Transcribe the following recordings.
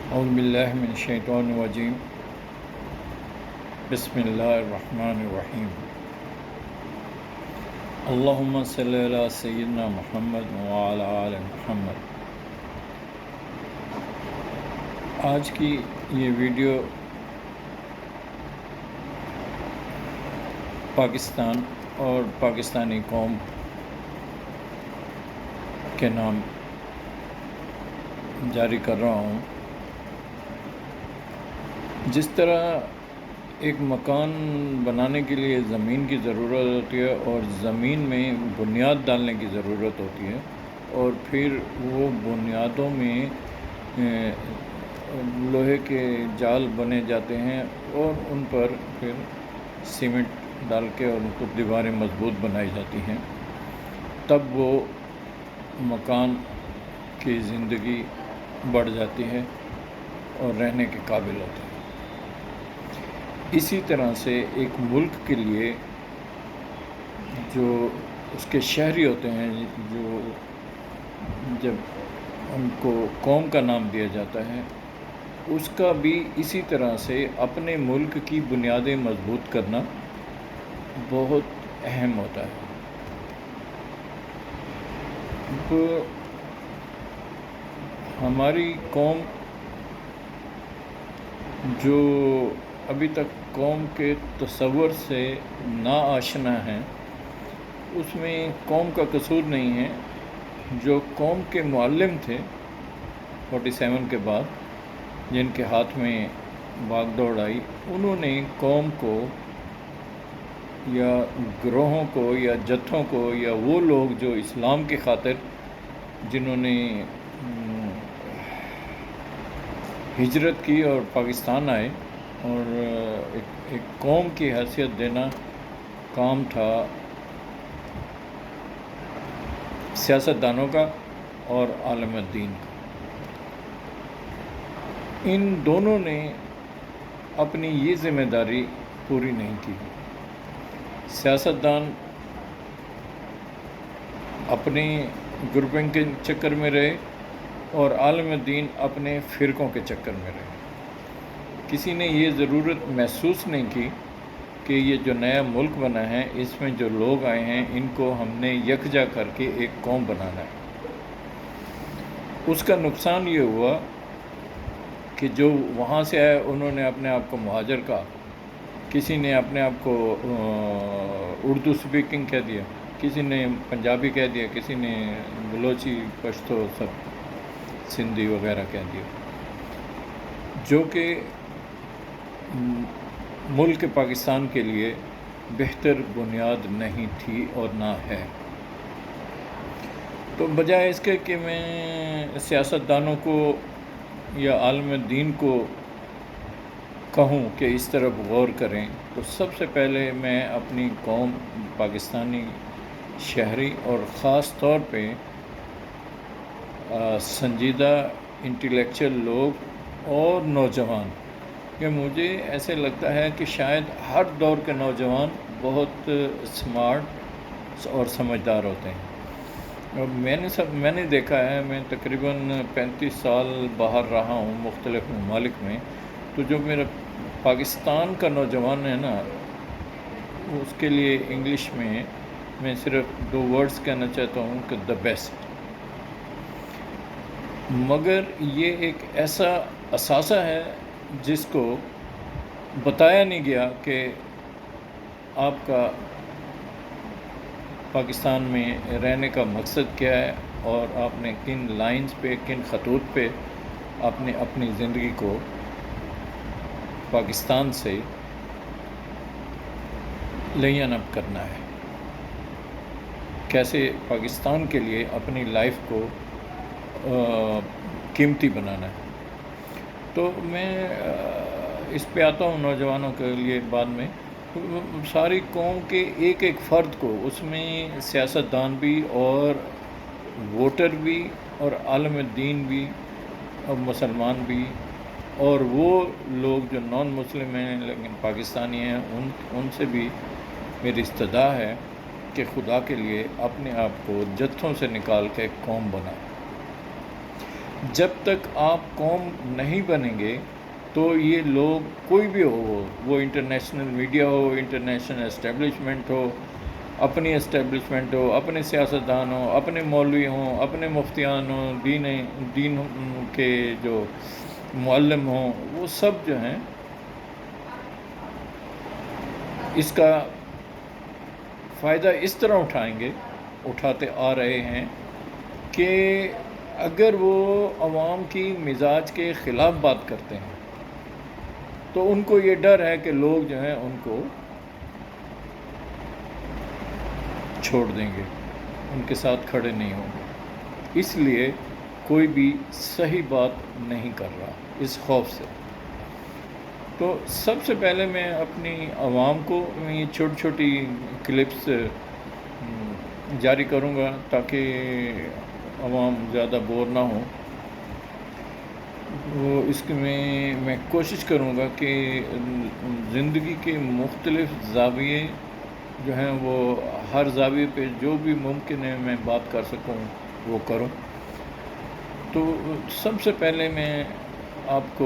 اعوذ باللہ من الشیطان الرجیم بسم اللہ الرحمن الرحیم اللہم صلی علی سیدنا محمد وعلی آل محمد۔ آج کی یہ ویڈیو پاکستان اور پاکستانی قوم کے نام جاری کر رہا ہوں۔ جس طرح ایک مکان بنانے کے لیے زمین کی ضرورت ہوتی ہے اور زمین میں بنیاد ڈالنے کی ضرورت ہوتی ہے، اور پھر وہ بنیادوں میں لوہے کے جال بنے جاتے ہیں اور ان پر پھر سیمنٹ ڈال کے اور ان کو دیواریں مضبوط بنائی جاتی ہیں، تب وہ مکان کی زندگی بڑھ جاتی ہے اور رہنے کے قابل ہوتے ہیں۔ اسی طرح سے ایک ملک کے لیے جو اس کے شہری ہوتے ہیں، جو جب ان کو قوم کا نام دیا جاتا ہے، اس کا بھی اسی طرح سے اپنے ملک کی بنیادیں مضبوط کرنا بہت اہم ہوتا ہے۔ ہماری قوم جو ابھی تک قوم کے تصور سے ناآشنا ہیں، اس میں قوم کا قصور نہیں ہے۔ جو قوم کے معلم تھے 47 کے بعد، جن کے ہاتھ میں باغ دوڑ آئی، انہوں نے قوم کو یا گروہوں کو یا جتھوں کو یا وہ لوگ جو اسلام کی خاطر جنہوں نے ہجرت کی اور پاکستان آئے، اور ایک قوم کی حیثیت دینا کام تھا سیاستدانوں کا اور عالم دین کا۔ ان دونوں نے اپنی یہ ذمہ داری پوری نہیں کی۔ سیاستدان اپنے گروپنگ کے چکر میں رہے اور عالم دین اپنے فرقوں کے چکر میں رہے۔ کسی نے یہ ضرورت محسوس نہیں کی کہ یہ جو نیا ملک بنا ہے، اس میں جو لوگ آئے ہیں، ان کو ہم نے یکجا کر کے ایک قوم بنانا ہے۔ اس کا نقصان یہ ہوا کہ جو وہاں سے آئے انہوں نے اپنے آپ کو مہاجر کہا، کسی نے اپنے آپ کو اردو سپیکنگ کہہ دیا، کسی نے پنجابی کہہ دیا، کسی نے بلوچی، پشتو، سب سندھی وغیرہ کہہ دیا، جو کہ ملک پاکستان کے لیے بہتر بنیاد نہیں تھی اور نہ ہے۔ تو بجائے اس کے کہ میں سیاستدانوں کو یا عالم دین کو کہوں کہ اس طرف غور کریں، تو سب سے پہلے میں اپنی قوم پاکستانی شہری اور خاص طور پہ سنجیدہ انٹلیکچوئل لوگ اور نوجوان، کہ مجھے ایسے لگتا ہے کہ شاید ہر دور کے نوجوان بہت سمارٹ اور سمجھدار ہوتے ہیں۔ اور میں نے دیکھا ہے، میں تقریباً 35 سال باہر رہا ہوں مختلف ممالک میں، تو جو میرا پاکستان کا نوجوان ہے نا، اس کے لیے انگلش میں صرف 2 ورڈز کہنا چاہتا ہوں کہ دا بیسٹ۔ مگر یہ ایک ایسا اثاثہ ہے جس کو بتایا نہیں گیا کہ آپ کا پاکستان میں رہنے کا مقصد کیا ہے، اور آپ نے کن لائنز پہ، کن خطوط پہ آپ نے اپنی زندگی کو پاکستان سے لین اپ کرنا ہے، کیسے پاکستان کے لیے اپنی لائف کو قیمتی بنانا ہے۔ تو میں اس پہ آتا ہوں نوجوانوں کے لیے بعد میں۔ ساری قوم کے ایک ایک فرد کو، اس میں سیاستدان بھی اور ووٹر بھی اور عالم دین بھی اور مسلمان بھی، اور وہ لوگ جو نان مسلم ہیں لیکن پاکستانی ہیں، ان سے بھی میری استدعا ہے کہ خدا کے لیے اپنے آپ کو جتھوں سے نکال کے قوم بنائیں۔ جب تک آپ قوم نہیں بنیں گے تو یہ لوگ کوئی بھی ہو، وہ انٹرنیشنل میڈیا ہو، انٹرنیشنل اسٹیبلشمنٹ ہو، اپنی اسٹیبلشمنٹ ہو، اپنے سیاستدان ہوں، اپنے مولوی ہوں، اپنے مفتیان ہوں، دین کے جو معلم ہوں، وہ سب جو ہیں اس کا فائدہ اس طرح اٹھاتے آ رہے ہیں کہ اگر وہ عوام کی مزاج کے خلاف بات کرتے ہیں تو ان کو یہ ڈر ہے کہ لوگ جو ہیں ان کو چھوڑ دیں گے، ان کے ساتھ کھڑے نہیں ہوں گے، اس لیے کوئی بھی صحیح بات نہیں کر رہا اس خوف سے۔ تو سب سے پہلے میں اپنی عوام کو یہ چھوٹی چھوٹی کلپس جاری کروں گا تاکہ عوام زیادہ بور نہ ہوں۔ وہ اس کے میں کوشش کروں گا کہ زندگی کے مختلف زاویے جو ہیں وہ ہر زاویے پہ جو بھی ممکن ہے میں بات کر سکوں وہ کروں۔ تو سب سے پہلے میں آپ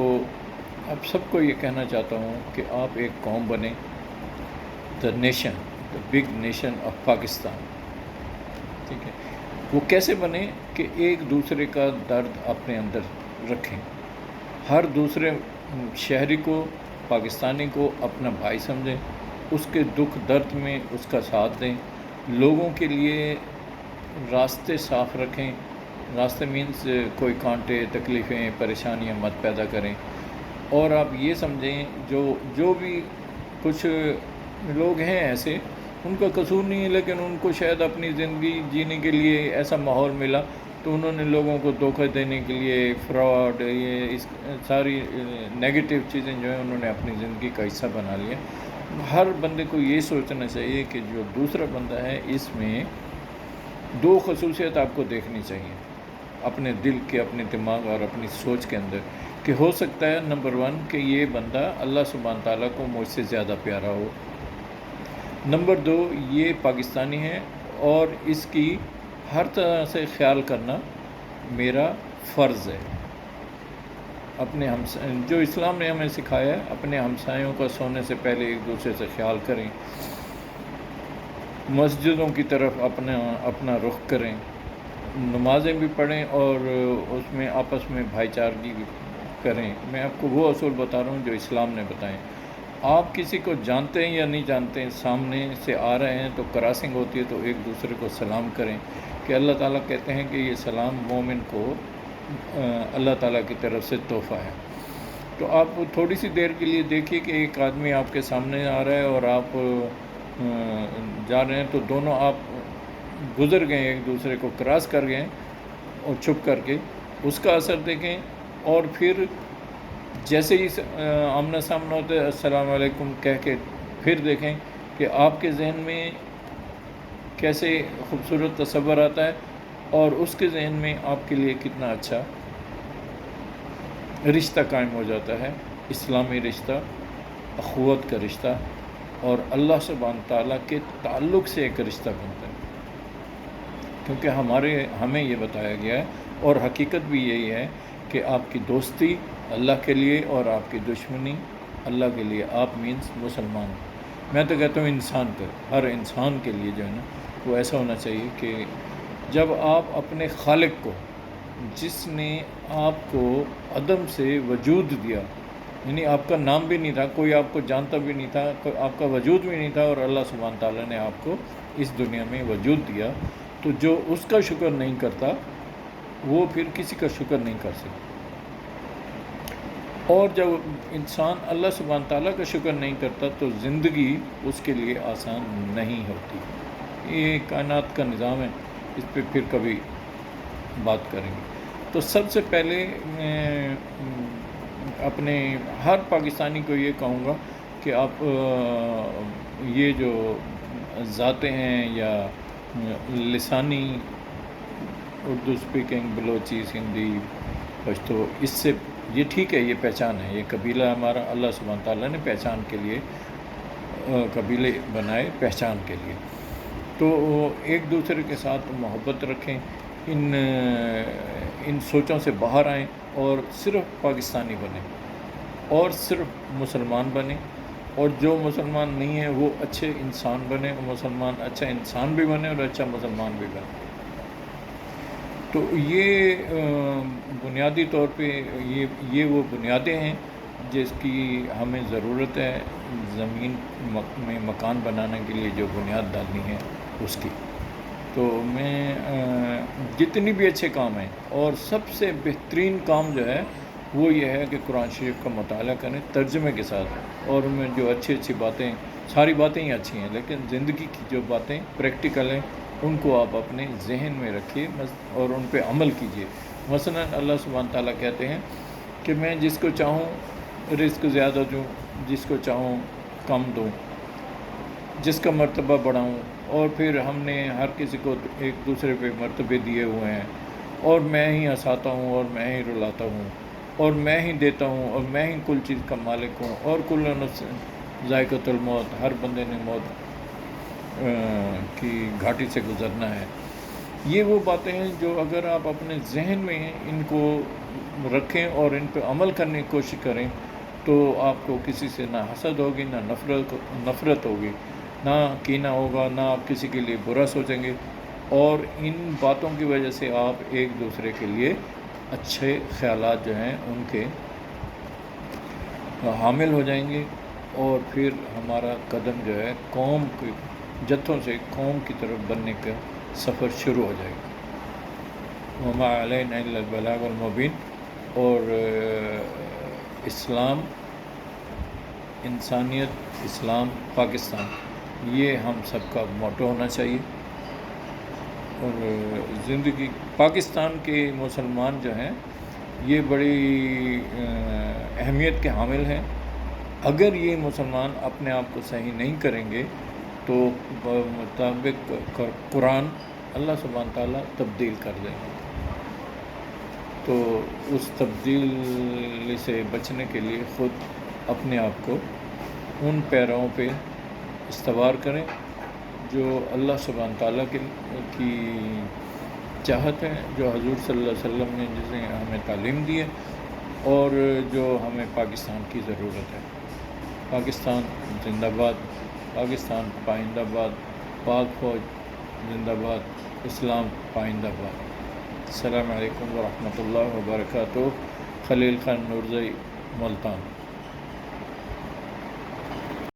سب کو یہ کہنا چاہتا ہوں کہ آپ ایک قوم بنیں، the big nation of Pakistan, ٹھیک ہے۔ وہ کیسے بنے کہ ایک دوسرے کا درد اپنے اندر رکھیں، ہر دوسرے شہری کو، پاکستانی کو اپنا بھائی سمجھیں، اس کے دکھ درد میں اس کا ساتھ دیں، لوگوں کے لیے راستے صاف رکھیں۔ راستے مینس کوئی کانٹے، تکلیفیں، پریشانیاں مت پیدا کریں۔ اور آپ یہ سمجھیں جو بھی کچھ لوگ ہیں ایسے، ان کا قصور نہیں ہے، لیکن ان کو شاید اپنی زندگی جینے کے لیے ایسا ماحول ملا تو انہوں نے لوگوں کو دھوکہ دینے کے لیے فراڈ، اس ساری نیگیٹو چیزیں جو ہیں انہوں نے اپنی زندگی کا حصہ بنا لیا۔ ہر بندے کو یہ سوچنا چاہیے کہ جو دوسرا بندہ ہے اس میں دو خصوصیت آپ کو دیکھنی چاہیے اپنے دل کے، اپنے دماغ اور اپنی سوچ کے اندر، کہ ہو سکتا ہے نمبر 1 کہ یہ بندہ اللہ سبحانہ تعالیٰ کو مجھ سے زیادہ پیارا ہو، نمبر 2 یہ پاکستانی ہے اور اس کی ہر طرح سے خیال کرنا میرا فرض ہے۔ اپنے جو اسلام نے ہمیں سکھایا ہے، اپنے ہمسایوں کا سونے سے پہلے ایک دوسرے سے خیال کریں، مسجدوں کی طرف اپنا رخ کریں، نمازیں بھی پڑھیں اور اس میں آپس میں بھائی چارگی بھی کریں۔ میں آپ کو وہ اصول بتا رہا ہوں جو اسلام نے بتائیں۔ آپ کسی کو جانتے ہیں یا نہیں جانتے ہیں، سامنے سے آ رہے ہیں تو کراسنگ ہوتی ہے تو ایک دوسرے کو سلام کریں، کہ اللہ تعالیٰ کہتے ہیں کہ یہ سلام مومن کو اللہ تعالیٰ کی طرف سے تحفہ ہے۔ تو آپ تھوڑی سی دیر کے لیے دیکھیے کہ ایک آدمی آپ کے سامنے آ رہا ہے اور آپ جا رہے ہیں تو دونوں آپ گزر گئے، ایک دوسرے کو کراس کر گئے اور چھپ کر کے اس کا اثر دیکھیں، اور پھر جیسے ہی آمنا سامنا ہوتا ہے السلام علیکم کہہ کے پھر دیکھیں کہ آپ کے ذہن میں کیسے خوبصورت تصور آتا ہے اور اس کے ذہن میں آپ کے لیے کتنا اچھا رشتہ قائم ہو جاتا ہے، اسلامی رشتہ، اخوت کا رشتہ، اور اللہ سبحانہ تعالیٰ کے تعلق سے ایک رشتہ بنتا ہے، کیونکہ ہمیں یہ بتایا گیا ہے اور حقیقت بھی یہی ہے کہ آپ کی دوستی اللہ کے لیے اور آپ کی دشمنی اللہ کے لیے۔ آپ مینس مسلمان، میں تو کہتا ہوں انسان کا، ہر انسان کے لیے جو ہے نا وہ ایسا ہونا چاہیے کہ جب آپ اپنے خالق کو، جس نے آپ کو عدم سے وجود دیا، یعنی آپ کا نام بھی نہیں تھا، کوئی آپ کو جانتا بھی نہیں تھا، کوئی آپ کا وجود بھی نہیں تھا، اور اللہ سبحانہ تعالیٰ نے آپ کو اس دنیا میں وجود دیا، تو جو اس کا شکر نہیں کرتا وہ پھر کسی کا شکر نہیں کر سکتا۔ اور جب انسان اللہ سبحانہ تعالیٰ کا شکر نہیں کرتا تو زندگی اس کے لیے آسان نہیں ہوتی۔ یہ کائنات کا نظام ہے، اس پہ پھر کبھی بات کریں گے۔ تو سب سے پہلے میں اپنے ہر پاکستانی کو یہ کہوں گا کہ آپ یہ جو ذاتیں ہیں یا لسانی اردو اسپیکنگ، بلوچی، سندھی، پشتو، اس سے یہ ٹھیک ہے، یہ پہچان ہے، یہ قبیلہ ہمارا اللہ سبحانہ تعالیٰ نے پہچان کے لیے قبیلے بنائے، پہچان کے لیے۔ تو ایک دوسرے کے ساتھ محبت رکھیں، ان سوچوں سے باہر آئیں اور صرف پاکستانی بنیں اور صرف مسلمان بنیں، اور جو مسلمان نہیں ہیں وہ اچھے انسان بنے، اور مسلمان اچھا انسان بھی بنے اور اچھا مسلمان بھی بنے۔ تو یہ بنیادی طور پہ یہ وہ بنیادیں ہیں جس کی ہمیں ضرورت ہے زمین میں مکان بنانے کے لیے، جو بنیاد ڈالنی ہے اس کی۔ تو میں جتنی بھی اچھے کام ہیں، اور سب سے بہترین کام جو ہے وہ یہ ہے کہ قرآن شریف کا مطالعہ کریں ترجمے کے ساتھ، اور ان میں جو اچھی اچھی باتیں، ساری باتیں ہی اچھی ہیں لیکن زندگی کی جو باتیں پریکٹیکل ہیں ان کو آپ اپنے ذہن میں رکھیے اور ان پہ عمل کیجیے۔ مثلا اللہ سبحانہ تعالیٰ کہتے ہیں کہ میں جس کو چاہوں رزق زیادہ دوں، جس کو چاہوں کم دوں، جس کا مرتبہ بڑھاؤں، اور پھر ہم نے ہر کسی کو ایک دوسرے پہ مرتبے دیے ہوئے ہیں، اور میں ہی ہنساتا ہوں اور میں ہی رلاتا ہوں اور میں ہی دیتا ہوں اور میں ہی کل چیز کا مالک ہوں، اور کل نفس ذائقۃ الموت، ہر بندے نے موت کی گھاٹی سے گزرنا ہے۔ یہ وہ باتیں ہیں جو اگر آپ اپنے ذہن میں ان کو رکھیں اور ان پہ عمل کرنے کی کوشش کریں تو آپ کو کسی سے نہ حسد ہوگی، نہ نفرت ہوگی، نہ کینہ ہوگا، نہ آپ کسی کے لیے برا سوچیں گے، اور ان باتوں کی وجہ سے آپ ایک دوسرے کے لیے اچھے خیالات جو ہیں ان کے حامل ہو جائیں گے، اور پھر ہمارا قدم جو ہے قوم کے جتھوں سے قوم کی طرف بننے کا سفر شروع ہو جائے گا۔ وما علینا الا البلاغ المبین۔ اور اسلام، انسانیت، اسلام، پاکستان، یہ ہم سب کا موٹو ہونا چاہیے۔ اور زندگی پاکستان کے مسلمان جو ہیں یہ بڑی اہمیت کے حامل ہیں۔ اگر یہ مسلمان اپنے آپ کو صحیح نہیں کریں گے تو مطابق قرآن اللہ سبحانہ تعالیٰ تبدیل کر دیں گے۔ تو اس تبدیلی سے بچنے کے لیے خود اپنے آپ کو ان پیراؤں پہ استوار کریں جو اللہ سبحانہ تعالیٰ کی چاہت ہے، جو حضور صلی اللہ علیہ وسلم نے جسے ہمیں تعلیم دی ہے، اور جو ہمیں پاکستان کی ضرورت ہے۔ پاکستان زندہ باد، پاکستان پائندہ باد، پاک فوج زندہ باد، اسلام پائندہ باد۔ السلام علیکم ورحمۃ اللہ وبرکاتہ۔ خلیل خان نورزئی، ملتان۔